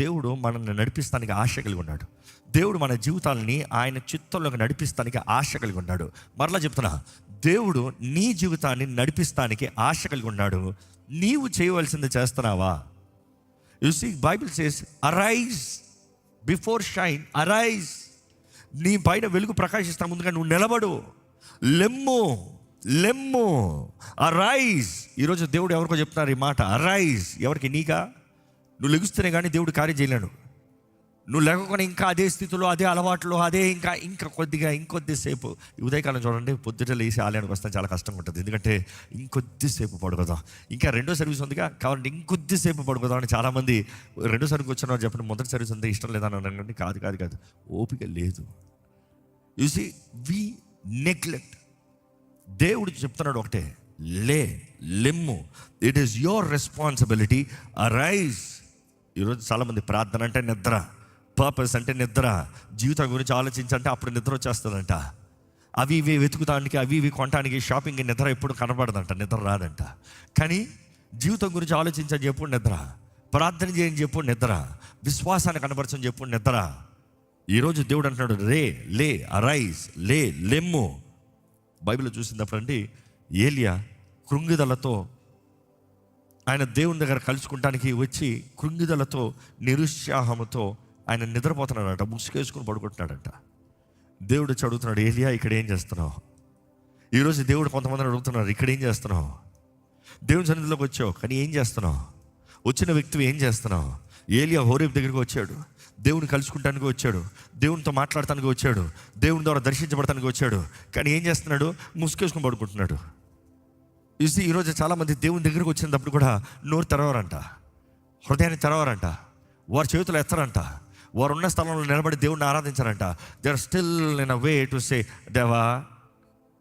దేవుడు మనల్ని నడిపిస్తానికి ఆశ కలిగి ఉన్నాడు. దేవుడు మన జీవితాలని ఆయన చిత్తంలోకి నడిపిస్తానికి ఆశ కలిగి ఉన్నాడు. మరలా చెప్తున్నా, దేవుడు నీ జీవితాన్ని నడిపిస్తానికి ఆశ కలిగి ఉన్నాడు. నీవు చేయవలసింది చేస్తున్నావా? You see Bible says arise before shine, arise. నీ పైన వెలుగు ప్రకాశిస్తా ముందుగా నువ్వు నిలబడు, లెమ్ము లెమ్ము, అరైజ్. ఈరోజు దేవుడు ఎవరికో చెప్తున్నారు ఈ మాట, అరైజ్. ఎవరికి? నీకా? నువ్వు లెగుస్తేనే కానీ దేవుడు కార్యం చేయలేడు. నువ్వు లేకపోతే ఇంకా అదే స్థితిలో, అదే అలవాట్లో, అదే ఇంకా కొద్దిగా ఇంకొద్దిసేపు. ఉదయకాలం చూడండి, పొద్దుట లేసి ఆలయానికి వస్తాను చాలా కష్టంగా ఉంటుంది. ఎందుకంటే ఇంకొద్దిసేపు పడుకోదాం, ఇంకా రెండో సర్వీస్ ఉందిగా కాబట్టి ఇంకొద్దిసేపు పడుకోదాం అని చాలామంది రెండో సర్వీస్ వచ్చిన వాళ్ళు చెప్పండి, మొదటి సర్వీస్ ఉంది ఇష్టం లేదని అనండి. కాదు, ఓపిక లేదు. You see we neglect. దేవుడు చెప్తున్నాడు ఒకటే, లెమ్ము. It is your responsibility, arise. ఈరోజు చాలామంది ప్రార్థన అంటే నిద్ర, పర్పస్ అంటే నిద్ర, జీవితం గురించి ఆలోచించంటే అప్పుడు నిద్ర వచ్చేస్తుందంట. అవి ఇవి వెతుకుతానికి, అవి ఇవి కొనడానికి, షాపింగ్ నిద్ర ఎప్పుడు కనబడదంట, నిద్ర రాదంట. కానీ జీవితం గురించి ఆలోచించని చెప్పు నిద్ర, ప్రార్థన చేయని చెప్పు నిద్ర, విశ్వాసాన్ని కనబరచని చెప్పు నిద్ర. ఈరోజు దేవుడు అంటున్నాడు, అరైజ్, లెమ్ము. బైబిల్లో చూసినప్పుడు అండి, ఏలియా కృంగిదలతో ఆయన దేవుని దగ్గర కలుసుకుంటానికి వచ్చి కృంగిదలతో నిరుత్సాహముతో ఆయన నిద్రపోతున్నాడట, ముసుకేసుకుని పడుకుంటున్నాడంట. దేవుడు చదువుతున్నాడు, ఏలియా ఇక్కడ ఏం చేస్తున్నావు? ఈరోజు దేవుడు కొంతమందిని అడుగుతున్నారు, ఇక్కడ ఏం చేస్తున్నావు? దేవుని సన్నిధిలోకి వచ్చావు కానీ ఏం చేస్తున్నావు? వచ్చిన వ్యక్తివి ఏం చేస్తున్నావు? ఏలియా హోరేబు దగ్గరికి వచ్చాడు, దేవుని కలుసుకుంటానికి వచ్చాడు, దేవునితో మాట్లాడటానికి వచ్చాడు, దేవుని ద్వారా దర్శించబడటానికి వచ్చాడు. కానీ ఏం చేస్తున్నాడు? ముసుకేసుకుని పడుకుంటున్నాడు. చూసి ఈరోజు చాలామంది దేవుని దగ్గరికి వచ్చినప్పుడు కూడా నోరు తెరవరంట, హృదయాన్ని తెరవరంట, వారి చేతులు ఎత్తరంట, వారు ఉన్న స్థలంలో నిలబడి దేవుడిని ఆరాధించారంట. They are still in a way to say, దేవా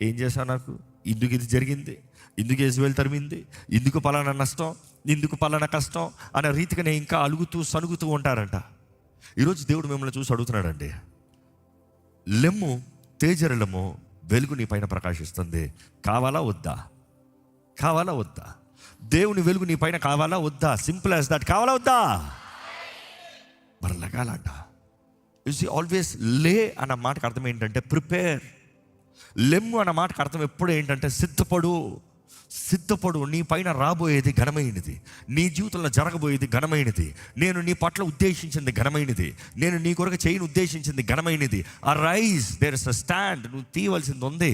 ఏం చేశావు నాకు? ఇందుకు ఇది జరిగింది, ఇందుకు యెజబెల్ తరిమింది, ఇందుకు పలానా నష్టం, ఇందుకు పలానా కష్టం అనే రీతిగానే ఇంకా అలుగుతూ సనుగుతూ ఉంటారంట. ఈరోజు దేవుడు మిమ్మల్ని చూసి అడుగుతున్నాడండి, లెమ్ము, తేజరిల్లము, వెలుగు నీ పైన ప్రకాశిస్తుంది. కావాలా వద్దా? దేవుని వెలుగు నీ పైన కావాలా వద్దా? Simple as that. కావాలా వద్దా? మరి లగాలంట. యు సీ ఆల్వేస్ అన్న మాటకు అర్థం ఏంటంటే ప్రిపేర్. లెమ్ము అన్న మాటకు అర్థం ఎప్పుడు ఏంటంటే సిద్ధపడు. నీ పైన రాబోయేది ఘనమైనది, నీ జీవితంలో జరగబోయేది ఘనమైనది, నేను నీ పట్ల ఉద్దేశించింది ఘనమైనది, నేను నీ కొరకు చేయని ఉద్దేశించింది ఘనమైనది. Arise, there is a stand. నువ్వు తీయవలసింది ఉంది.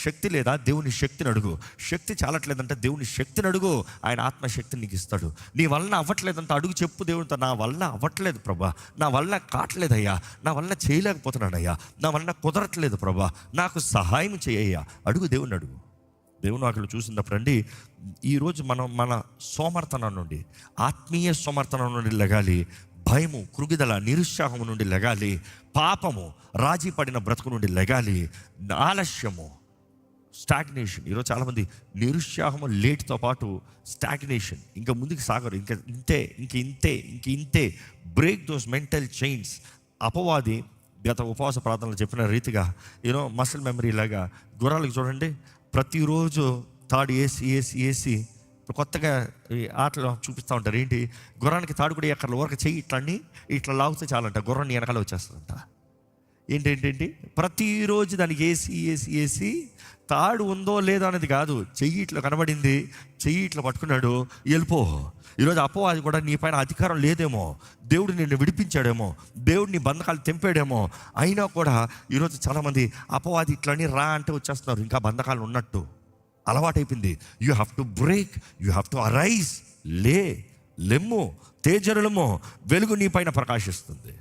శక్తి లేదా? దేవుని శక్తిని అడుగు. శక్తి చాలట్లేదంటే దేవుని శక్తిని అడుగు, ఆయన ఆత్మశక్తిని నీకు ఇస్తాడు. నీ వలన అవ్వట్లేదంటే అడుగు, చెప్పు దేవునితో, నా వల్ల అవ్వట్లేదు ప్రభా, నా వల్ల కావట్లేదయ్యా, నా వల్ల చేయలేకపోతున్నానయ్యా, నా వల్ల కుదరట్లేదు ప్రభా, నాకు సహాయం చేయయ్యా. అడుగు, దేవుని అడుగు. దేవుని వాక్యం చూసినప్పుడు అండి, ఈరోజు మనం మన సోమర్థనం నుండి, ఆత్మీయ సోమర్థనం నుండి లెగాలి. భయము, కృగిదల, నిరుత్సాహము నుండి లెగాలి. పాపము, రాజీ పడిన బ్రతుకు నుండి లెగాలి. ఆలస్యము, స్టాగ్నేషన్. ఈరోజు చాలామంది నిరుత్సాహము, లేట్తో పాటు స్టాగ్నేషన్, ఇంకా ముందుకు సాగరు, ఇంతే. Break those mental chains. అపవాది గత ఉపవాస ప్రార్థనలు చెప్పిన రీతిగా మసిల్ మెమరీ లాగా గుర్రాలకు చూడండి, ప్రతిరోజు తాడు వేసి కొత్తగా ఈ ఆటలు చూపిస్తూ ఉంటారు. ఏంటి? గుర్రానికి తాడు కూడా ఎక్కడ వరకు చెయ్యి ఇట్లా లాగితే చాలంట, గుర్రాన్ని వెనకాల వచ్చేస్తుందంట. ఏంటి ప్రతిరోజు దానికి వేసి తాడు ఉందో లేదో అనేది కాదు, చెయ్యి ఇట్లా కనబడింది, చెయ్యి ఇట్లా పట్టుకున్నాడు, వెళ్ళిపో. ఈరోజు అపవాది కూడా నీ పైన అధికారం లేదేమో, దేవుడు నిన్ను విడిపించాడేమో, దేవుడు నీ బంధకాలు తెంపాడేమో, అయినా కూడా ఈరోజు చాలామంది అపవాది ఇట్లని రా అంటే వచ్చేస్తున్నారు, ఇంకా బంధకాలు ఉన్నట్టు అలవాటైపోయింది. You have to break, you have to arise. లెమ్ము, తేజరులము, వెలుగు నీ పైన ప్రకాశిస్తుంది.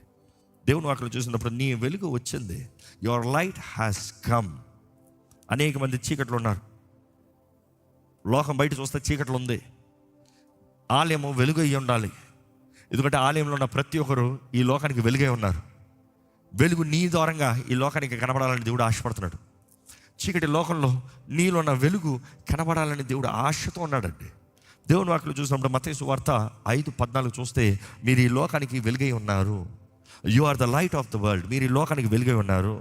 దేవుని వాక్యం చూసినప్పుడు నీ వెలుగు వచ్చింది. Your light has come. అనేక మంది చీకట్లు ఉన్నారు. లోకం బయట చూస్తే చీకట్లు ఉంది. ఆలయము వెలుగు అయ్యి ఉండాలి, ఎందుకంటే ఆలయంలో ఉన్న ప్రతి ఒక్కరు ఈ లోకానికి వెలుగే ఉన్నారు. వెలుగు నీ ద్వారంగా ఈ లోకానికి కనబడాలని దేవుడు ఆశపడుతున్నాడు. చీకటి లోకంలో నీలో ఉన్న వెలుగు కనబడాలని దేవుడు ఆశతో ఉన్నాడండి. దేవుని వాక్యం చూసినప్పుడు మత్తయి సువార్త 5:14 చూస్తే, మీరు ఈ లోకానికి వెలుగై ఉన్నారు. You are the light of the world. మీరు ఈ లోకానికి వెలుగై ఉన్నారు.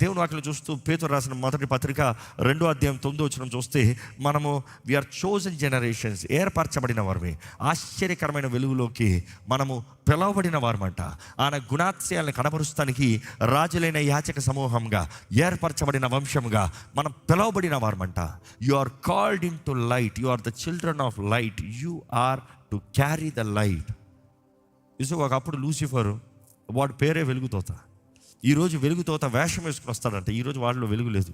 దేవుని వాక్యం చూస్తూ పేతురు రాసిన మొదటి పత్రిక 2వ అధ్యాయం 9వ వచనం చూస్తే మనము వీఆర్ చోజన్ జనరేషన్స్, ఏర్పరచబడిన వారమే, ఆశ్చర్యకరమైన వెలుగులోకి మనము పిలవబడిన వారమంట. ఆయన గుణాత్యాలను కనబరుస్తానికి రాజులైన యాచక సమూహంగా, ఏర్పరచబడిన వంశంగా మనం పిలవబడిన వారమంట. You are called in to light, you are the children of light, you are to carry the light. ఒకప్పుడు లూసిఫర్, వాడి పేరే వెలుగుతోత. ఈరోజు వెలుగుతోత వేషం వేసుకుని వస్తాడంట. ఈరోజు వాళ్ళలో వెలుగు లేదు.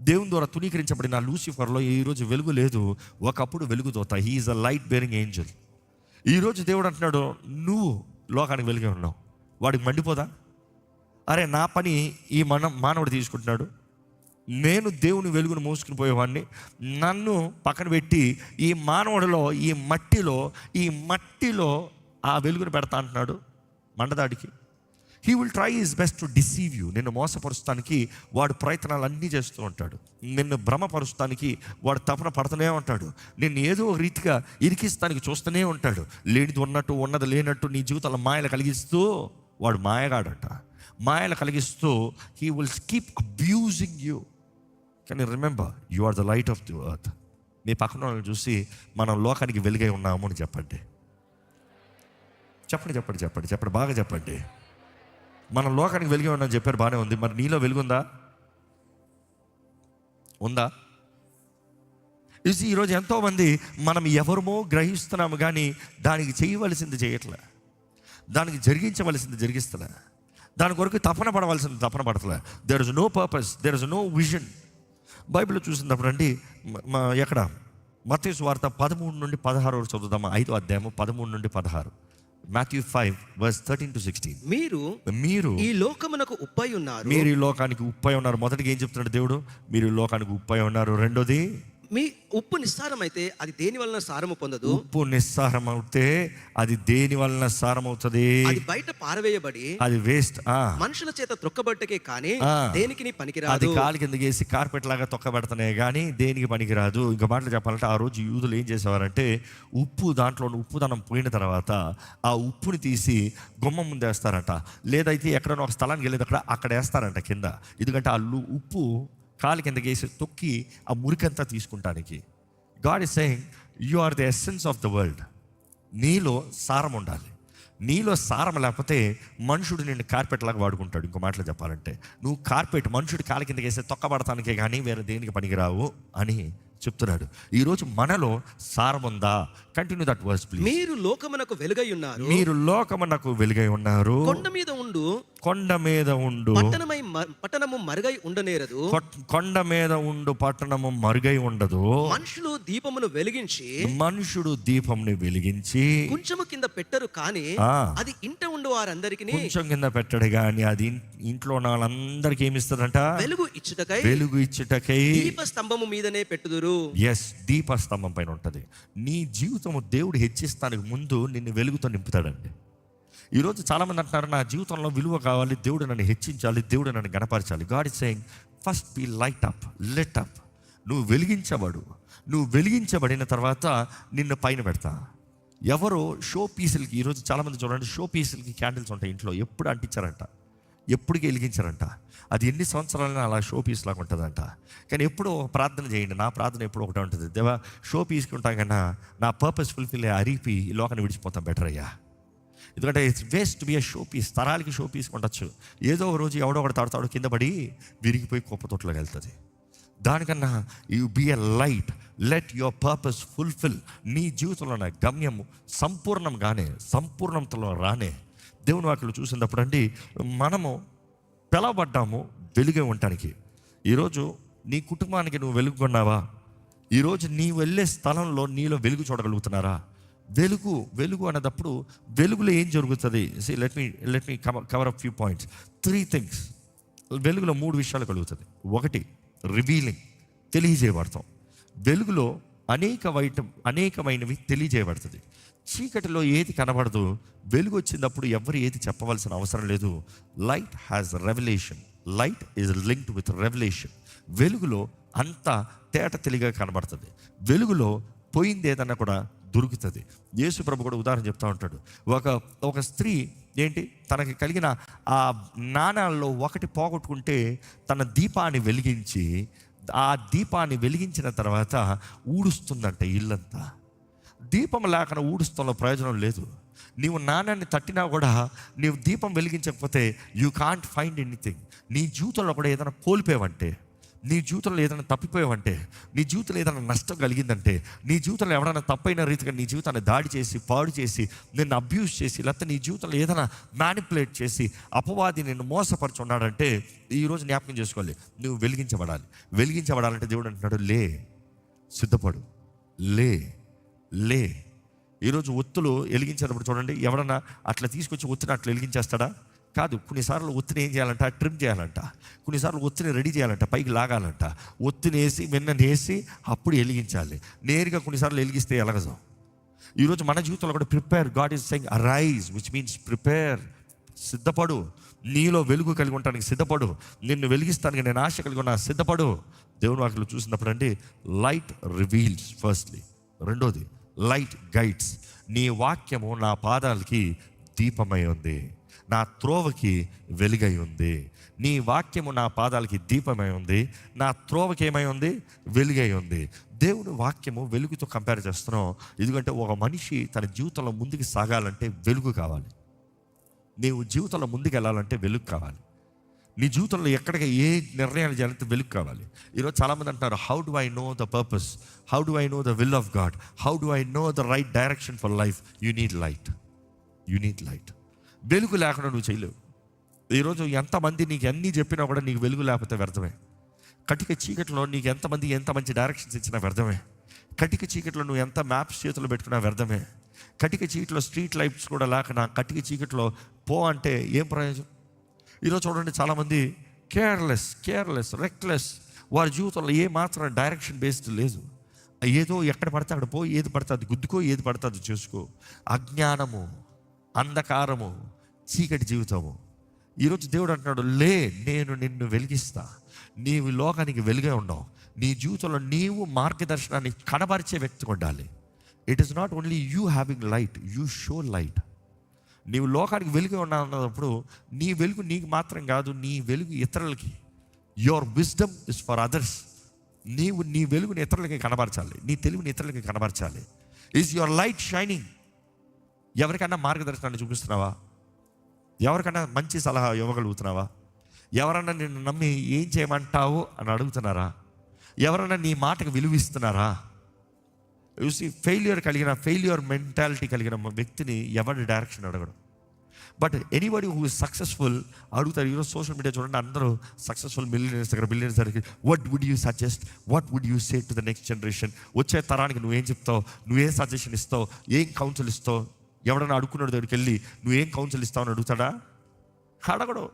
దేవుని ద్వారా తునీకరించబడిన లూసిఫర్లో ఈరోజు వెలుగు లేదు. ఒకప్పుడు వెలుగుతోత. He is a light bearing angel. ఈరోజు దేవుడు అంటున్నాడు, నువ్వు లోకానికి వెలుగే ఉన్నావు. వాడికి మండిపోదా? అరే, నా పని ఈ మానవుడు తీసుకుంటున్నాడు, నేను దేవుని వెలుగును మోసుకుని పోయేవాడిని, నన్ను పక్కన పెట్టి ఈ మానవుడిలో, ఈ మట్టిలో ఆ వెలుగును పెడతా అంటున్నాడు. మండదాడికి he will try his best to deceive you. నిన్ను మోసపరుస్తానికి వాడు ప్రయత్నాలు అన్నీ చేస్తూ ఉంటాడు. నిన్ను భ్రమపరుస్తానికి వాడు తపన పడుతూనే ఉంటాడు. నిన్ను ఏదో రీతిగా ఇరికిస్తానికి చూస్తూనే ఉంటాడు. లేనిది ఉన్నట్టు, ఉన్నది లేనట్టు నీ జీవితంలో మాయలు కలిగిస్తూ వాడు మాయగాడంట. మాయలు కలిగిస్తూ he will keep abusing you. కానీ remember, you are the light of the earth. మీ పక్కన వాళ్ళని చూసి మనం లోకానికి వెలుగై ఉన్నాము అని చెప్పండి. చెప్పండి, బాగా చెప్పండి. మనం లోకానికి వెలుగే ఉన్నామని చెప్పారు, బాగానే ఉంది. మరి నీలో వెలుగుందా? ఉందా? ఈరోజు ఎంతోమంది మనం ఎవరమో గ్రహిస్తున్నాము, కానీ దానికి చేయవలసింది చేయట్లే, దానికి జరిగించవలసింది జరిగిస్తలే, దాని కొరకు తపన పడవలసింది తపన పడతలే. There is no purpose, there is no vision. బైబిల్లో చూసినప్పుడు అండి, ఎక్కడ మత్తయి సువార్త 13 నుండి 16 వరకు చదువుదామా? 5వ అధ్యాయము 13 నుండి 16. Matthew 5 verse 13 to 16. మీరు ఈ లోకమునకు ఉప్పై ఉన్నారు. మీరు ఈ లోకానికి ఉప్పై ఉన్నారు. మొదటిగా ఏం చెప్తున్నాడు దేవుడు? మీరు ఈ లోకానికి ఉప్పై ఉన్నారు. రెండోది, మీ ఉప్పు నిస్సారమైతే అది దేని వలన సారము పొందదు. ఉప్పు నిస్సారం అవుతే అది దేని వలన సారం అవుతుంది? అది బయట పారవేయబడి అది వేస్ట్, మనుషుల చేత త్రొక్కబట్టకే కానీ దేనికి పనికిరాదు. అది కాలు కింద వేసి కార్పెట్ లాగా తొక్కబెడతానే కానీ దేనికి పనికిరాదు. ఇంకో మాటలు చెప్పాలంటే, ఆ రోజు యూదులు ఏం చేసేవారంటే, దాంట్లో ఉప్పుదనం పోయిన తర్వాత ఆ ఉప్పుని తీసి గుమ్మం ముందు వేస్తారంట. లేదైతే ఎక్కడైనా ఒక స్థలానికి వెళ్ళేది అక్కడ వేస్తారంట కింద. ఎందుకంటే ఆ ఉప్పు కాలు కిందకి వేసి తొక్కి ఆ మురికంతా తీసుకుంటానికి. God is saying, you are the essence of the world. నీలో సారం ఉండాలి. నీలో సారం లేకపోతే మనుషుడు నిన్ను కార్పెట్ లాగా వాడుకుంటాడు. ఇంకో మాటలు చెప్పాలంటే, నువ్వు కార్పెట్, మనుషుడు కాలు కిందకి వేస్తే తొక్కబడటానికే కానీ వేరే దేనికి పనికిరావు అని చెప్తున్నాడు. ఈరోజు మనలో సారం ఉందా? Continue that verse please. మీరు లోకమునకు వెలుగై ఉన్నారు. మీరు లోకమునకు వెలుగై ఉన్నారు. కొండ మీద ఉండు పట్టణము మరుగై ఉండనేరదు. కొండ మీద ఉండు పట్టణము మరుగై ఉండదు. మనుషుడు దీపమును వెలిగించి కొంచెము కింద పెట్టరు కానీ అది ఇంట ఉండు వారందరికీ కొంచెం కింద పెట్టడు కానీ అది ఇంట్లో వాళ్ళందరికీ ఏమి ఇస్తుందంట? వెలుగు ఇచ్చుటకై దీపస్తంభము మీదనే పెట్టుదురు. ఎస్, దీపస్తంభం పైన ఉంటుంది. నీ జీవితము దేవుడు హెచ్చిస్తానికి ముందు నిన్ను వెలుగుతో నింపుతాడండి. ఈరోజు చాలామంది అంటున్నారు, నా జీవితంలో విలువ కావాలి, దేవుడు నన్ను హెచ్చించాలి, దేవుడు నన్ను గణపరచాలి. God is saying, first be light up, let up. నువ్వు వెలిగించబడిన తర్వాత నిన్ను పైన పెడతా. ఎవరో షో పీసులకి, ఈరోజు చాలామంది చూడండి, షో పీసులకి క్యాండిల్స్ ఉంటాయి ఇంట్లో, ఎప్పుడు అంటించారంట, ఎప్పటికీ వెలిగించారంట. అది ఎన్ని సంవత్సరాలైనా అలా షో పీస్ లాగా ఉంటుందంట. కానీ ఎప్పుడో ప్రార్థన చేయండి. నా ప్రార్థన ఎప్పుడో ఒకటే ఉంటుంది, దేవా షో పీస్కి ఉంటాం కన్నా నా పర్పస్ ఫుల్ఫిల్ అరిపి ఈ లోకాన్ని విడిచిపోతాం బెటర్ అయ్యా. ఎందుకంటే it's waste to be show piece. తరాలకి షో పీస్ ఉండొచ్చు, ఏదో ఒక రోజు ఎవడో ఒకటి తాడుతాడు, కింద పడి విరిగిపోయి కుప్పతోటలోకి వెళ్తుంది. దానికన్నా you be a light, let your purpose fulfil. నీ జీవితంలో గమ్యము సంపూర్ణతలో రానే. దేవుని వాక్యలు చూసినప్పుడు అండి, మనము పిలవబడ్డాము వెలుగే ఉండటానికి. ఈరోజు నీ కుటుంబానికి నువ్వు వెలుగుకున్నావా? ఈరోజు నీ వెళ్ళే స్థలంలో నీలో వెలుగు చూడగలుగుతున్నారా? వెలుగు అనేటప్పుడు వెలుగులో ఏం జరుగుతుంది? Let me cover up few points. 3 things. వెలుగులో 3 విషయాలు కలుగుతుంది. 1, రివీలింగ్, తెలియజేయబడతాం. వెలుగులో అనేకమైనవి తెలియజేయబడుతుంది. చీకటిలో ఏది కనబడదు. వెలుగు వచ్చినప్పుడు ఎవరు ఏది చెప్పవలసిన అవసరం లేదు. Light has revolution. Light is linked with revolution. వెలుగులో అంతా తేట తెలిగా కనబడుతుంది. వెలుగులో పోయింది ఏదన్నా కూడా దొరుకుతుంది. యేసు ప్రభు కూడా ఉదాహరణ చెప్తా ఉంటాడు. ఒక స్త్రీ ఏంటి? తనకి కలిగిన ఆ నాణాల్లో ఒకటి పోగొట్టుకుంటే తన దీపాన్ని వెలిగించి, ఆ దీపాన్ని వెలిగించిన తర్వాత ఊడుస్తుందంట ఇల్లంతా. దీపం లేకుండా ఊడుస్తున్న ప్రయోజనం లేదు. నీవు నాణ్యాన్ని తట్టినా కూడా నీవు దీపం వెలిగించకపోతే యూ కాంట్ ఫైండ్ ఎనీథింగ్. నీ జీవితంలో కూడా ఏదైనా కోల్పోయావంటే, నీ జీవితంలో ఏదైనా తప్పిపోయావంటే, నీ జీవితంలో ఏదైనా నష్టం కలిగిందంటే, నీ జీవితంలో ఎవరైనా తప్పైన రీతిగా నీ జీవితాన్ని దాడి చేసి, పాడు చేసి, నిన్ను అబ్యూస్ చేసి, లేకపోతే నీ జీవితంలో ఏదైనా మ్యానిపులేట్ చేసి, అపవాది నిన్ను మోసపరుచున్నాడంటే ఈరోజు జ్ఞాపకం చేసుకోవాలి, నువ్వు వెలిగించబడాలి. వెలిగించబడాలంటే దేవుడు అంటున్నాడు, లే, సిద్ధపడు, లే లే. ఈరోజు ఒత్తులు వెలిగించేటప్పుడు చూడండి, ఎవడన్నా అట్లా తీసుకొచ్చి ఒత్తిని అట్లా వెలిగించేస్తాడా? కాదు. కొన్నిసార్లు ఒత్తిని ఏం చేయాలంట? ట్రిమ్ చేయాలంట. కొన్నిసార్లు ఒత్తిని రెడీ చేయాలంట, పైకి లాగాలంట. ఒత్తిని వేసి వెన్నని వేసి అప్పుడు వెలిగించాలి. నేరుగా కొన్నిసార్లు వెలిగిస్తే ఎలగదు. ఈరోజు మన జీవితంలో కూడా prepare, God is saying arise, which means prepare. సిద్ధపడు, నీలో వెలుగు కలిగి ఉండటానికి సిద్ధపడు, నిన్ను వెలిగిస్తానికి నేను ఆశ కలిగి ఉన్నా, సిద్ధపడు. దేవుని వాక్యలో చూసినప్పుడు అండి, లైట్ రివీల్స్ ఫస్ట్లీ. రెండోది, లైట్ గైడ్స్. నీ వాక్యము నా పాదాలకి దీపమై ఉంది, నా త్రోవకి వెలుగై ఉంది. నీ వాక్యము నా పాదాలకి దీపమై ఉంది, నా త్రోవకి ఏమై ఉంది? వెలుగై ఉంది. దేవుని వాక్యము వెలుగుతో కంపేర్ చేస్తున్నాం. ఎందుకంటే ఒక మనిషి తన జీవితంలో ముందుకు సాగాలంటే వెలుగు కావాలి. నీవు జీవితంలో ముందుకు వెళ్ళాలంటే వెలుగు కావాలి. నీ జీవితంలో ఎక్కడికి ఏ నిర్ణయాలు చేయాలంటే వెలుగు కావాలి. ఈరోజు చాలామంది అంటున్నారు, how do I know the purpose, how do I know the will of God, how do I know the right direction for life? You need light, you need light. వెలుగు లేకుండా నువ్వు చేయలేవు. ఈరోజు ఎంతమంది నీకు అన్నీ చెప్పినా కూడా నీకు వెలుగు లేకపోతే వ్యర్థమే. కటిక చీకట్లో నీకు ఎంతమంది ఎంత మంచి డైరెక్షన్స్ ఇచ్చినా వ్యర్థమే. కటిక చీకట్లో నువ్వు ఎంత మ్యాప్స్ చేతుల్లో పెట్టుకున్నా వ్యర్థమే. కటిక చీకట్లో స్ట్రీట్ లైట్స్ కూడా లేకుండా కటిక చీకట్లో పో అంటే ఏం ప్రయోజనం? ఈరోజు చూడండి, చాలామంది కేర్లెస్ రెక్లెస్. వారి జీవితంలో ఏ మాత్రం డైరెక్షన్ బేస్డ్ లేదు. ఏదో ఎక్కడ పడితే అక్కడ పో, ఏది పడితే అది గుద్దుకో, ఏది పడితే అది చేసుకో. అజ్ఞానము, అంధకారము, చీకటి జీవితము. ఈరోజు దేవుడు అంటున్నాడు, లే, నేను నిన్ను వెలిగిస్తా. నీవు లోకానికి వెలుగే ఉండవు. నీ జీవితంలో నీవు మార్గదర్శనాన్ని కనబరిచే వ్యక్తిగా ఉండాలి. It is not only you having light, you show light. నీవు లోకానికి వెలుగు ఉన్నప్పుడు నీ వెలుగు నీకు మాత్రం కాదు, నీ వెలుగు ఇతరులకి. Your wisdom is for others. నీవు నీ వెలుగుని ఇతరులకి కనబరచాలి, నీ తెలుగుని ఇతరులకి కనబరచాలి. Is your light shining? ఎవరికైనా మార్గదర్శనాన్ని చూపిస్తున్నావా? ఎవరికైనా మంచి సలహా ఇవ్వగలుగుతున్నావా? ఎవరన్నా నిన్ను నమ్మి ఏం చేయమంటావు అని అడుగుతున్నారా? ఎవరన్నా నీ మాటకు విలువిస్తున్నారా? చూసి ఫెయిల్యూర్ మెంటాలిటీ కలిగిన వ్యక్తిని ఎవరి డైరెక్షన్ అడగడం. But anybody who is successful అడుగుతారు. ఈరోజు సోషల్ మీడియా చూడండి, అందరూ సక్సెస్ఫుల్ బిలియనర్స్ దగ్గరికి what would you suggest, what would you say to the next generation? వచ్చే తరానికి నువ్వేం చెప్తావు, నువ్వేం సజెషన్ ఇస్తావు, ఏం కౌన్సిల్ ఇస్తావు? ఎవడన్నా అడుక్కున్నాడు దగ్గరికి వెళ్ళి నువ్వేం కౌన్సిల్ ఇస్తావు అని అడుగుతాడా? అడగడు.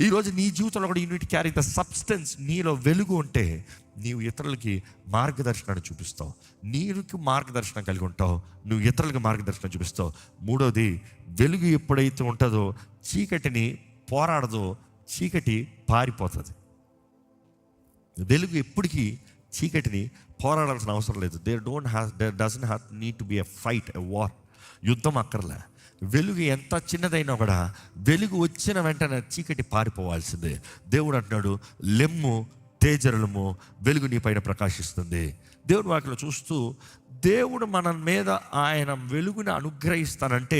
ఈరోజు నీ జీవితంలో కూడా యూనిట్ క్యారీ ద సబ్స్టెన్స్. నీలో వెలుగు ఉంటే నీవు ఇతరులకి మార్గదర్శనాన్ని చూపిస్తావు, నీకు మార్గదర్శనం కలిగి ఉంటావు, నువ్వు ఇతరులకు మార్గదర్శనం చూపిస్తావు. మూడోది, వెలుగు ఎప్పుడైతే ఉంటుందో చీకటిని పోరాడదో, చీకటి పారిపోతుంది. వెలుగు ఎప్పటికీ చీకటిని పోరాడాల్సిన అవసరం లేదు. There doesn't have need to be a fight, a war. యుద్ధం అక్కర్లే. వెలుగు ఎంత చిన్నదైనా కూడా వెలుగు వచ్చిన వెంటనే చీకటి పారిపోవాల్సిందే. దేవుడు అంటున్నాడు, లెమ్ము తేజరులము, వెలుగు నీ పైన ప్రకాశిస్తుంది. దేవుడి వాక్యలో చూస్తూ దేవుడు మన మీద ఆయన వెలుగుని అనుగ్రహిస్తానంటే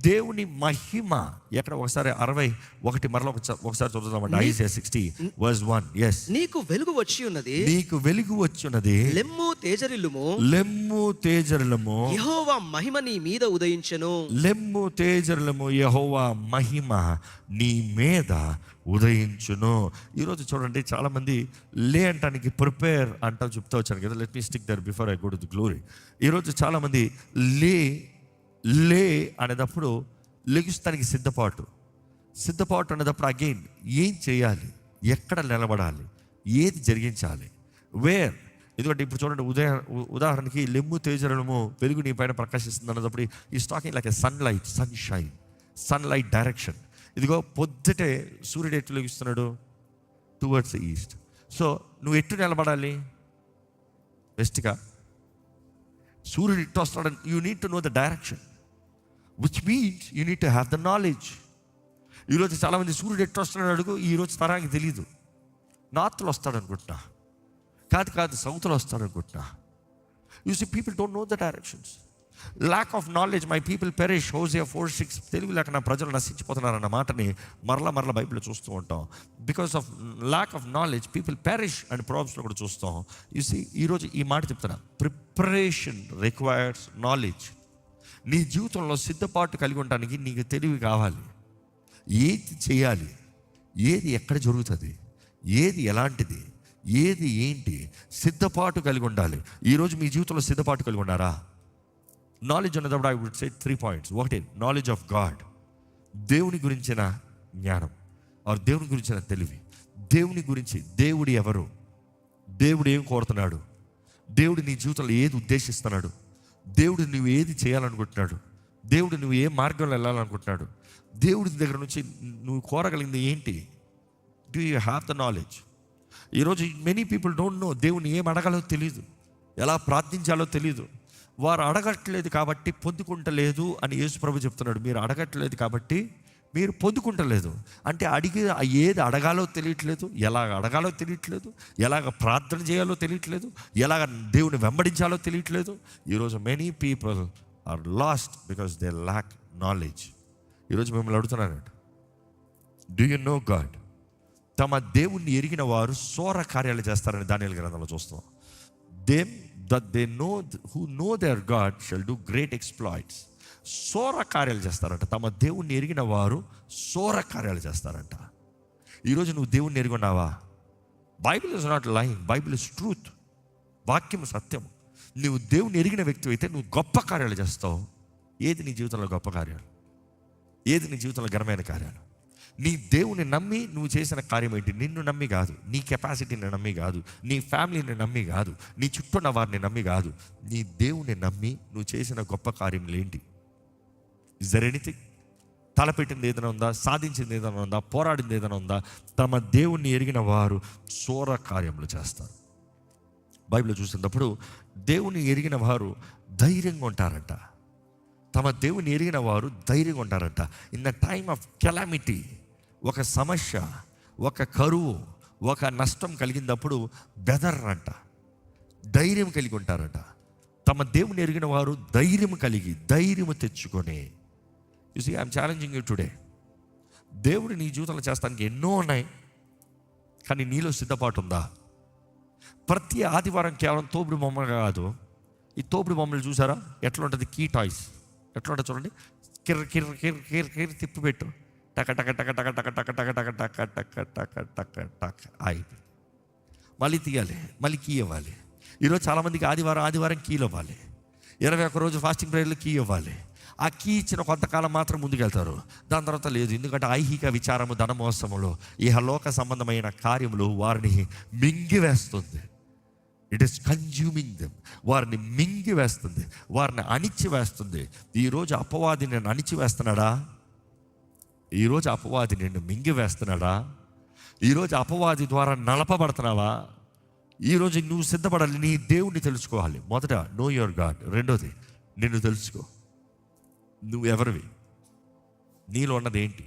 దేవుని మహిమ ఎక్కడ? ఒకసారి 61 మరలా ఒకసారి చదువుతామంటే Isaiah 60:1. yes. నీకు వెలుగు వచ్చి ఉన్నది, నీకు వెలుగు వచ్చి ఉన్నది, లెమ్ము తేజరులము, యెహోవా మహిమ నీ మీద ఉదయించెను. లెమ్ము తేజరులము, యెహోవా మహిమ నీ మీద ఉదయించును. ఈరోజు చూడండి, చాలామంది లే అంటానికి ప్రిపేర్ అంటా చెప్తా వచ్చాను కదా. Let me stick there before I go to the glory. ఈరోజు చాలామంది లే అనేటప్పుడు లెగుస్తానికి సిద్ధపాటు అనేటప్పుడు అగైన్ ఏం చేయాలి, ఎక్కడ నిలబడాలి, ఏది జరిగించాలి, వేర్. ఎందుకంటే ఇప్పుడు చూడండి, ఉదాహరణకి లెమ్ము తేజరులము, వెలుగు నీ పైన ప్రకాశిస్తుంది అన్నప్పుడు ఈ talking like a sunlight, sunshine, sunlight direction. ఇదిగో పొద్దుటే సూర్యుడు ఎటు లెగుస్తున్నాడు? Towards east. సో నువ్వు ఎటు నిలబడాలి? వెస్ట్గా. సూర్యుడు ఇటు వస్తున్నాడు, you need to know the direction. Which means you need to have the knowledge. ఈరోజు చాలామంది సూర్యుడు ఎట్లా వస్తున్నాడు అడుగు, ఈరోజు తరానికి తెలీదు. నార్త్లో వస్తాడు అనుకుంటున్నా, కాదు సౌత్లో వస్తాడు అనుకుంటున్నా. You see people don't know the directions. Lack of knowledge my people perish. Hosea 4:6. తెలుగు లేక నా ప్రజలు నశించిపోతున్నారన్న మాటని మరలా బైబిల్లో చూస్తూ ఉంటాం. Because of lack of knowledge people perish and ప్రాబ్స్లో కూడా చూస్తాం. యూ సీ ఈరోజు ఈ మాట చెప్తున్నా, ప్రిపరేషన్ రిక్వైర్స్ నాలెడ్జ్. నీ జీవితంలో సిద్ధపాటు కలిగి ఉండడానికి నీకు తెలివి కావాలి. ఏది చేయాలి, ఏది ఎక్కడ జరుగుతుంది, ఏది ఎలాంటిది, ఏది ఏంటి, సిద్ధపాటు కలిగి ఉండాలి. ఈరోజు మీ జీవితంలో సిద్ధపాటు కలిగి ఉన్నారా? నాలెడ్జ్ అన్నప్పుడు ఐ వుడ్ సే 3 పాయింట్స్. ఒకటి, నాలెడ్జ్ ఆఫ్ గాడ్, దేవుని గురించిన జ్ఞానం, ఆర్ దేవుని గురించిన తెలివి. దేవుని గురించి, దేవుడు ఎవరు, దేవుడు ఏం కోరుతున్నాడు, దేవుడు నీ జీవితంలో ఏది ఉద్దేశిస్తున్నాడు, దేవుడు నువ్వు ఏది చేయాలనుకుంటున్నాడు, దేవుడు నువ్వు ఏ మార్గంలో వెళ్ళాలనుకుంటున్నాడు, దేవుడి దగ్గర నుంచి నువ్వు కోరగలిగింది ఏంటి. Do you have the knowledge? ఈరోజు మెనీ పీపుల్ డోంట్ నో. దేవుని ఏం అడగాలో తెలియదు, ఎలా ప్రార్థించాలో తెలియదు. వారు అడగట్లేదు కాబట్టి పొందుకుంటలేదు అని యేసు ప్రభు చెప్తున్నాడు. మీరు అడగట్లేదు కాబట్టి మీరు పొందుకుంటలేదు అంటే అడిగి ఏది అడగాలో తెలియట్లేదు, ఎలాగ అడగాలో తెలియట్లేదు, ఎలాగ ప్రార్థన చేయాలో తెలియట్లేదు, ఎలాగ దేవుని వెంబడించాలో తెలియట్లేదు. ఈరోజు many people are lost because they lack knowledge. ఈరోజు మిమ్మల్ని అడుగుతున్నానండి, డూ యు నో గాడ్? తమ దేవుణ్ణి ఎరిగిన వారు సోర కార్యాలు చేస్తారని దానియేలు గ్రంథంలో చూస్తాం. They know who know their God shall do great exploits. సోర కార్యాలు చేస్తారంట. తమ దేవుణ్ణి ఎరిగిన వారు సోర కార్యాలు చేస్తారంట. ఈరోజు నువ్వు దేవుణ్ణి ఎరిగి ఉన్నావా? Bible is not lying, Bible is truth. వాక్యం సత్యం. నువ్వు దేవుణ్ణి ఎరిగిన వ్యక్తి అయితే నువ్వు గొప్ప కార్యాలు చేస్తావు. ఏది నీ జీవితంలో గొప్ప కార్యాలు, ఏది నీ జీవితంలో ఘనమైన కార్యాలు? నీ దేవుని నమ్మి నువ్వు చేసిన కార్యం ఏంటి? నిన్ను నమ్మి కాదు, నీ కెపాసిటీని నమ్మి కాదు, నీ ఫ్యామిలీని నమ్మి కాదు, నీ చుట్టూ ఉన్న వారిని నమ్మి కాదు, నీ దేవుని నమ్మి నువ్వు చేసిన గొప్ప కార్యములు ఏంటి? Is there anything? తలపెట్టింది ఏదైనా ఉందా? సాధించింది ఏదైనా ఉందా? పోరాడింది ఏదైనా ఉందా? తమ దేవుణ్ణి ఎరిగిన వారు సోర కార్యములు చేస్తారు. బైబిల్లో చూసినప్పుడు దేవుని ఎరిగిన వారు ధైర్యంగా ఉంటారంట. తమ దేవుని ఎరిగిన వారు ధైర్యంగా ఉంటారంట. In the time of calamity, ఒక సమస్య, ఒక కరువు, ఒక నష్టం కలిగినప్పుడు బెదర్రంట, ధైర్యం కలిగి ఉంటారంట. తమ దేవుని ఎరిగిన వారు ధైర్యం తెచ్చుకొని. You see I'm challenging you today. దేవుడు నీ జీవితంలో చేస్తానికి ఎన్నో ఉన్నాయి, కానీ నీలో సిద్ధపాటు ఉందా? ప్రతి ఆదివారం కేవలం తోపుడు బొమ్మ కాదు. ఈ తోపుడు బొమ్మలు చూసారా ఎట్లా ఉంటుంది? కీ టాయ్స్ ఎట్లా ఉంటుంది చూడండి. కిర్ర తిప్పిపెట్టు, టక టక టక టక టక టక టక టక టక టక టక టక టక అయిపోయింది. మళ్ళీ తీయాలి, మళ్ళీ కీ ఇవ్వాలి. ఈరోజు చాలామందికి ఆదివారం కీలు ఇవ్వాలి. 21 రోజు ఫాస్టింగ్ ప్రేయర్లు కీ ఇవ్వాలి. ఆ కీ ఇచ్చిన కొంతకాలం మాత్రం ముందుకెళ్తారు, దాని తర్వాత లేదు. ఎందుకంటే ఐహిక విచారము, ధనమోసములు, ఇహలోక సంబంధమైన కార్యములు వారిని మింగివేస్తుంది. It is consuming them. వారిని మింగివేస్తుంది, వారిని అణిచివేస్తుంది. ఈరోజు అపవాది నిన్ను అణిచివేస్తున్నాడా? ఈరోజు అపవాది నిన్ను మింగివేస్తున్నాడా? ఈరోజు అపవాది ద్వారా నలపబడుతున్నావా? ఈరోజు నువ్వు సిద్ధపడాలి, నీ దేవుణ్ణి తెలుసుకోవాలి. మొదట నో యువర్ గాడ్. రెండోది నిన్ను తెలుసుకో. నువ్వు ఎవరివి, నీలో ఉన్నది ఏంటి?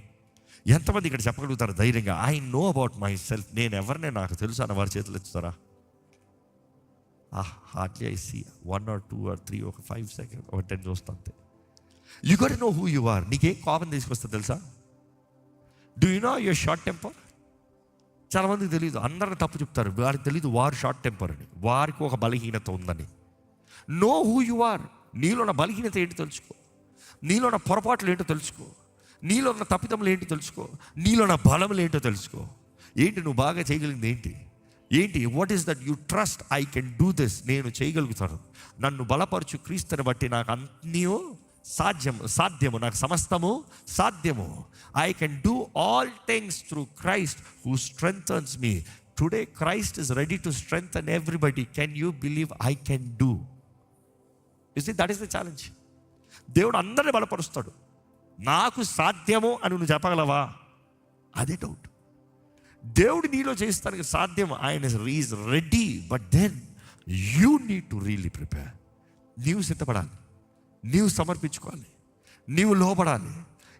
ఎంతమంది ఇక్కడ చెప్పగలుగుతారు ధైర్యంగా, I know about myself, నేను ఎవరినే నాకు తెలుసు అన్న వారి చేతులు ఎత్తుతారా? Hardly I see 1 or 2 or 3, ఒక 5 seconds, ఒక 10 చూస్తా అంతే. You got to know who you are. నీకేం కోపం తీసుకొస్తా తెలుసా? Do you know your short temper? చాలామందికి తెలియదు, అందరిని తప్పు చెప్తారు. వారికి తెలియదు వారు షార్ట్ టెంపర్ అని, వారికి ఒక బలహీనత ఉందని. Know who you are. నీలో ఉన్న బలహీనత ఏంటి తెలుసుకో, నీలో ఉన్న పొరపాట్లు ఏంటో తెలుసుకో, నీలో ఉన్న తప్పిదములు ఏంటి తెలుసుకో, నీలో ఉన్న బలములు ఏంటో తెలుసుకో. ఏంటి నువ్వు బాగా చేయగలిగింది ఏంటి? What is that you trust? I can do this, నేను చేయగలుగుతాను, నన్ను బలపరచు క్రీస్తుని బట్టి నాకు అన్నీ సాధ్యము, నాకు సమస్తము సాధ్యము. I can do all things through Christ who strengthens me. Today Christ is ready to strengthen everybody. Can you believe I can do? You see, that is the challenge. దేవుడు అందరిని బలపరుస్తాడు. నాకు సాధ్యము అని నువ్వు చెప్పగలవా? అదే డౌట్. దేవుడు నీలో చేస్తానికి సాధ్యం, ఆయన is ready. But then you need to really prepare. నీవు సిద్ధపడాలి, నీవు సమర్పించుకోవాలి, నీవు లోబడాలి.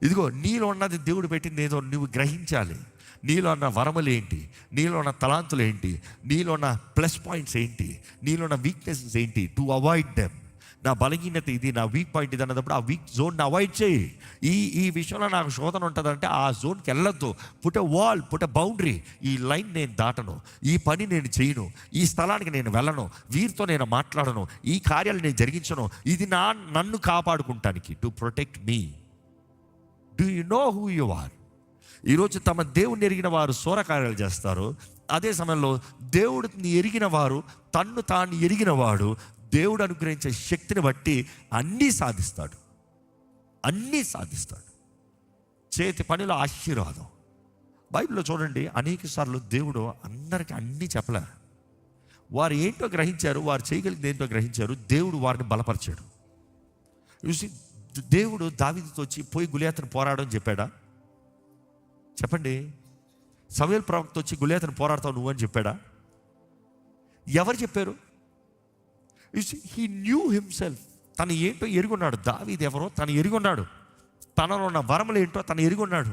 ఇదిగో నీలో ఉన్నది దేవుడు పెట్టింది ఏదో నువ్వు గ్రహించాలి. నీలో ఉన్న వరములు ఏంటి, నీలో ఉన్న తలాంతులు ఏంటి, నీలో ఉన్న ప్లస్ పాయింట్స్ ఏంటి, నీలో ఉన్న వీక్నెసెస్ ఏంటి, టు అవాయిడ్ దెమ్. నా బలహీనత ఇది, నా వీక్ పాయింట్ ఇది అన్నప్పుడు ఆ వీక్ జోన్ని అవాయిడ్ చేయి. ఈ విషయంలో నాకు శోధన ఉంటుందంటే ఆ జోన్కి వెళ్ళొద్దు. Put a wall, put a boundary. ఈ లైన్ నేను దాటను, ఈ పని నేను చేయను, ఈ స్థలానికి నేను వెళ్ళను, వీరితో నేను మాట్లాడను, ఈ కార్యాలు నేను జరిగించను. ఇది నన్ను కాపాడుకుంటానికి, to protect me. Do you know who you are? ఈరోజు తమ దేవుని ఎరిగిన వారు సూరకార్యాలు చేస్తారు. అదే సమయంలో దేవుడిని ఎరిగిన వారు, తన్ను తాను ఎరిగిన వాడు దేవుడు అనుగ్రహించే శక్తిని బట్టి అన్నీ సాధిస్తాడు. అన్నీ సాధిస్తాడు. చేతి పనిలో ఆశీర్వాదం. బైబిల్లో చూడండి, అనేక సార్లు దేవుడు అందరికీ అన్నీ చెప్పలే. వారు ఏంటో గ్రహించారు, వారు చేయగలిగింది ఏంటో గ్రహించారు. దేవుడు వారిని బలపరిచాడు. చూసి దేవుడు దావీదుతో వచ్చి పోయి గులియాతును పోరాడని చెప్పాడా? చెప్పండి. సమూయేలు ప్రవక్త వచ్చి గులియాతును పోరాడతావు నువ్వు అని చెప్పాడా? ఎవరు చెప్పారు? He knew himself. తను ఏంటో ఎరుగున్నాడు. దావీదు ఎవరో తను ఎరుగున్నాడు. తనలో ఉన్న వరములు ఏంటో తను ఎరుగున్నాడు.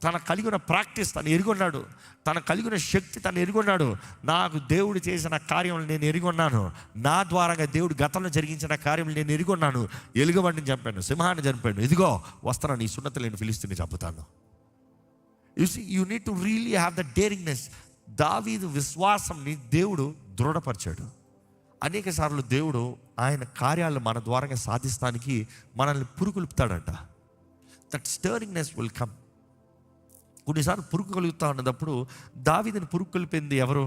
తన కలిగి ఉన్న ప్రాక్టీస్ తను ఎరుగున్నాడు. తన కలిగిన శక్తి తను ఎరుగున్నాడు. నాకు దేవుడు చేసిన కార్యములు నేను ఎరుగున్నాను. నా ద్వారాగా దేవుడు గతంలో జరిగించిన కార్యములు నేను ఎరుగున్నాను. ఎలుగుబంటిని చంపాను, సింహాన్ని చంపాను, ఇదిగో వస్తున్నాను, ఈ సున్నత లేని ఫిలిస్తీన్ని చంపుతాను. You need to really have the daringness. దావీదు విశ్వాసంని దేవుడు దృఢపరిచాడు. అనేక సార్లు దేవుడు ఆయన కార్యాలు మన ద్వారా సాధిస్తానికి మనల్ని పురుకొల్పుతాడంట. That stirringness will come. కొన్నిసార్లు పురుగు కలుగుతా ఉన్నప్పుడు దావీదుని పురుగు కలిపింది ఎవరు?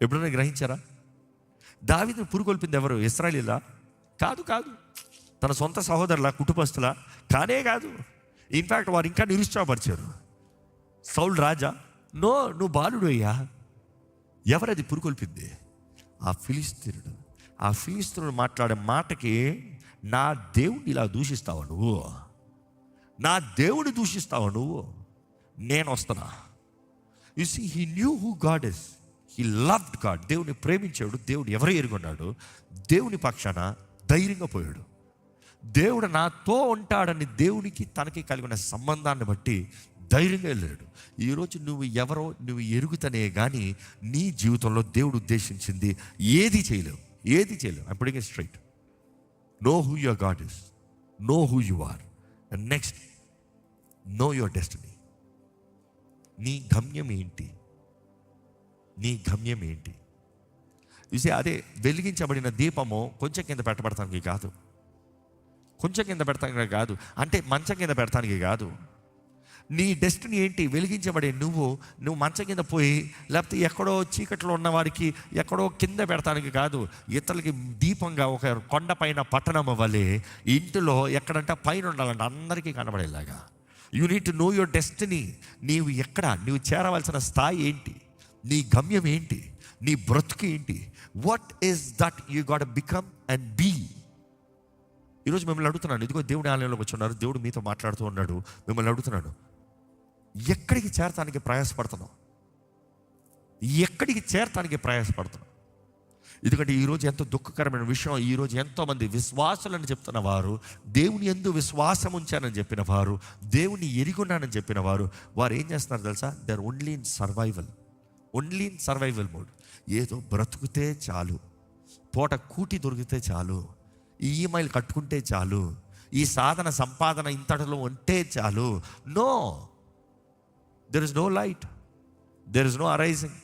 ఎప్పుడైనా గ్రహించారా? దావీదుని పురుగు కలిపింది ఎవరు? ఇశ్రాయేలీలా? కాదు. తన సొంత సహోదరుల, కుటుంబస్తుల? కానే కాదు. ఇన్ఫ్యాక్ట్ వారు ఇంకా నిరుత్సాహపరిచారు. సౌలు రాజా? నో, నువ్వు బాలుడు అయ్యా. ఎవరది పురుగు కలిపింది? ఆ ఫిలిస్తీనుడు. ఆ ఫిలిస్తీనుడు మాట్లాడే మాటకి, నా దేవుడిని ఇలా దూషిస్తావా నువ్వు? నా దేవుడిని దూషిస్తావా నువ్వు? నేను వస్తున్నా. You see, he knew who God is. He loved God. దేవుని ప్రేమించాడు. దేవుడు ఎవరు ఎరుగున్నాడు? దేవుని పక్షాన ధైర్యంగా పోయాడు. దేవుడు నాతో ఉంటాడని దేవునికి తనకి కలిగిన సంబంధాన్ని బట్టి ధైర్యంగా వెళ్ళాడు. ఈరోజు నువ్వు ఎవరో నువ్వు ఎరుగుతనే కానీ నీ జీవితంలో దేవుడు ఉద్దేశించింది ఏది చేయలేవు. I'm putting it straight. Know who your God is, know who you are, and next know your destiny. నీ గమ్యం ఏంటి? చూసి, అదే వెలిగించబడిన దీపము కొంచెం కింద పెట్టబడటానికి కాదు, అంటే మంచం కింద పెడతానికి కాదు. నీ డెస్టినీ ఏంటి? వెలిగించబడే నువ్వు మంచం కింద పోయి, లేకపోతే ఎక్కడో చీకట్లో ఉన్న వారికి ఎక్కడో కింద పెడతానికి కాదు. ఇతరులకి దీపంగా ఒక కొండపైన పట్టణం వలె ఇంటిలో ఎక్కడంటే పైన ఉండాలంట, అందరికీ కనబడేలాగా. You need to know your destiny. నీవు ఎక్కడ, నీవు చేరవలసిన స్థాయి ఏంటి, నీ గమ్యం ఏంటి, నీ బ్రతుకు ఏంటి? What is that you got become and be. ఈరోజు మిమ్మల్ని అడుగుతున్నాను. ఇదిగో దేవుడి ఆలయంలోకి వచ్చి ఉన్నారు, దేవుడు మీతో మాట్లాడుతూ ఉన్నాడు. మిమ్మల్ని అడుగుతున్నాను, ఎక్కడికి చేరటానికి ప్రయాసపడుతున్నావు? ఎందుకంటే ఈరోజు ఎంతో దుఃఖకరమైన విషయం. ఈరోజు ఎంతోమంది విశ్వాసులని చెప్తున్న వారు, దేవుని యందు విశ్వాసం ఉంచానని చెప్పిన వారు, దేవుని ఎరిగున్నానని చెప్పిన వారు, వారు ఏం చేస్తున్నారు తెలుసా? They are only in survival mode. ఏదో బ్రతుకుతే చాలు, పూట కూటి దొరికితే చాలు, ఈ ఈమెయిల్ కట్టుకుంటే చాలు, ఈ సాధన సంపాదన ఇంతటిలో ఉంటే చాలు. No, there is no light, there is no arising,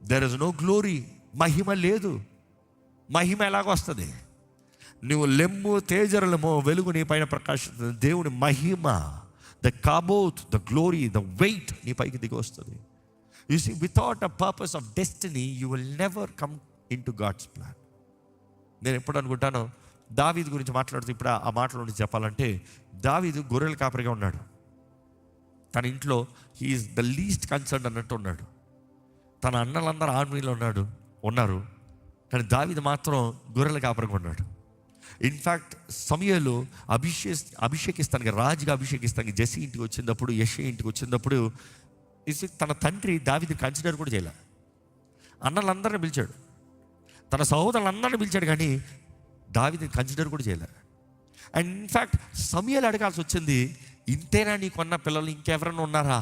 there is no glory. మహిమ లేదు. మహిమ ఎలాగొస్తుంది? నువ్వు లెమ్ము తేజరలమో, వెలుగు నీ పైన ప్రకాశిస్తుంది. దేవుని మహిమ, ద కాబోత్, ద గ్లోరీ, ద వెయిట్ నీ పైకి దిగి వస్తుంది. You see, without a purpose of destiny you will never come in to God's plan. నేను ఎప్పుడు అనుకుంటాను, దావీదు గురించి మాట్లాడుతూ ఇప్పుడు ఆ మాటల నుంచి చెప్పాలంటే, దావీదు గొర్రెల కాపరిగా ఉన్నాడు. తన ఇంట్లో హీఈస్ ద లీస్ట్ కన్సర్న్ అన్నట్టు ఉన్నాడు. తన అన్నలందరూ ఆర్మీలో ఉన్నారు, కానీ దావీదు మాత్రం గొర్రెల కాపరిగా ఉన్నాడు. ఇన్ఫ్యాక్ట్ సమూయేలు అభిషేకిస్తానికి, రాజుగా అభిషేకిస్తానికి జెస్సీ ఇంటికి వచ్చినప్పుడు, యెషయా ఇంటికి వచ్చినప్పుడు తన తండ్రి దావీదు కన్సిడర్ కూడా చేయలే. అన్నలందరినీ పిలిచాడు, తన సహోదరులందరినీ పిలిచాడు, కానీ దావీదుని కన్సిడర్ కూడా చేయలే. అండ్ ఇన్ఫ్యాక్ట్ సమయాలు అడగాల్సి వచ్చింది, ఇంతేనా నీకున్న పిల్లలు, ఇంకెవరైనా ఉన్నారా,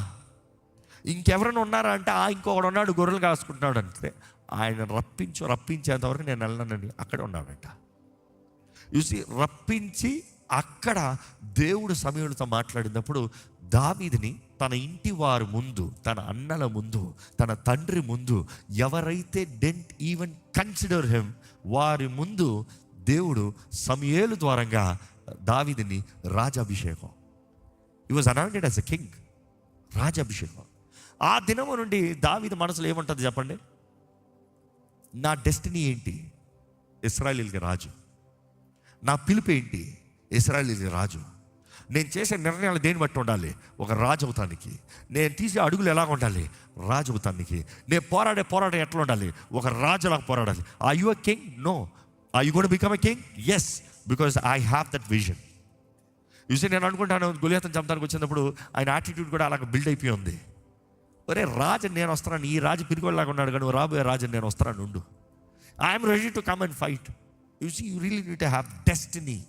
ఇంకెవరైనా ఉన్నారా అంటే ఇంకొకడు ఉన్నాడు గొర్రెలు కాసుకుంటున్నాడు అంటే, ఆయన రప్పించేంతవరకు నేను వెళ్ళనని అక్కడే ఉన్నాడంట. చూసి రప్పించి అక్కడ దేవుడు సమూయేలుతో మాట్లాడినప్పుడు దావీదుని తన ఇంటి వారి ముందు, తన అన్నల ముందు, తన తండ్రి ముందు, ఎవరైతే డెంట్ ఈవెన్ కన్సిడర్ హిమ్, వారి ముందు దేవుడు సమూయేలు ద్వారంగా దావీదుని రాజాభిషేకం, he was anointed as a king, రాజాభిషేకం. ఆ దినము నుండి దావీదు మనసులో ఏముంటుంది చెప్పండి? నా డెస్టినీ ఏంటి? ఇశ్రాయేలీయులకి రాజు. నా పిలుపు ఏంటి? ఇశ్రాయేలీయులకి రాజు. నేను చేసే నిర్ణయాలు దేని బట్టి ఉండాలి? ఒక రాజు అవుతానికి. నేను తీసే అడుగులు ఎలా ఉండాలి? రాజు అవుతానికి. నేను పోరాడే ఎట్లా ఉండాలి? ఒక రాజులాగా పోరాడాలి. Are you a king? No. Are you gonna become a king? Yes, because I have that vision. చూసి నేను అనుకుంటాను, గొలియాతుని చంపడానికి వచ్చినప్పుడు ఆయన యాటిట్యూడ్ కూడా అలాగ బిల్డ్ అయిపోయి ఉంది. ఒరే రాజు నేను వస్తున్నాను, ఈ రాజు పిరిగోళ్ళలాగా ఉన్నాడు కానీ రాబోయే రాజు నేను వస్తున్నాను ఉండు. I'm ready to come and fight. You see you really need to have destiny.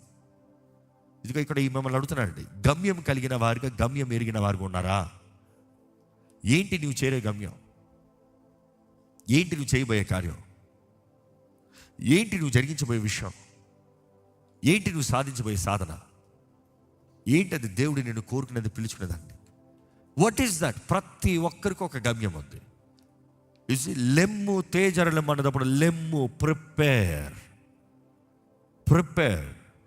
ఇదిగో ఇక్కడ ఈ మిమ్మల్ని అడుగుతున్నాడండి, గమ్యం కలిగిన వారిగా, గమ్యం ఎరిగిన వారిగా ఉన్నారా? ఏంటి నువ్వు చేరే గమ్యం? ఏంటి నువ్వు చేయబోయే కార్యం? ఏంటి నువ్వు జరిగించబోయే విషయం? ఏంటి నువ్వు సాధించబోయే సాధన ఏంటి? అది దేవుడు నేను కోరుకునేది, పిలుచుకునేదాన్ని. What is that? ప్రతి ఒక్కరికి ఒక గమ్యం ఉంది. లెమ్ము తేజరలెమ్ము అన్నప్పుడు లెమ్ము, prepare.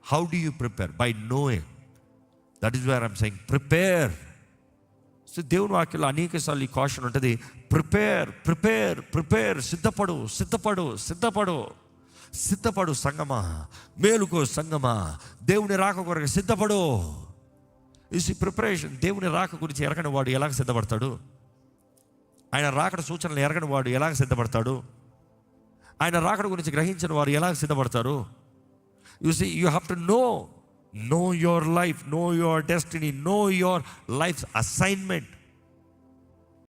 How do you prepare? By knowing. That is where I'm saying prepare. So దేవుని వాక్యంలో అనేక సార్లు ఈ కాషన్ ఉంటుంది, ప్రిపేర్. సిద్ధపడు సంగమా, మేలుకో సంగమా, దేవుని రాక కొరకు సిద్ధపడు. Is preparation. దేవుని రాక గురించి ఎరగని వాడు ఎలాగ సిద్ధపడతాడు? ఆయన రాకడ సూచనలు ఎరగని వాడు ఎలాగ సిద్ధపడతాడు? ఆయన రాకడ గురించి గ్రహించిన వారు ఎలాగ సిద్ధపడతారు? You see, you have to know your life, know your destiny, know your life assignment.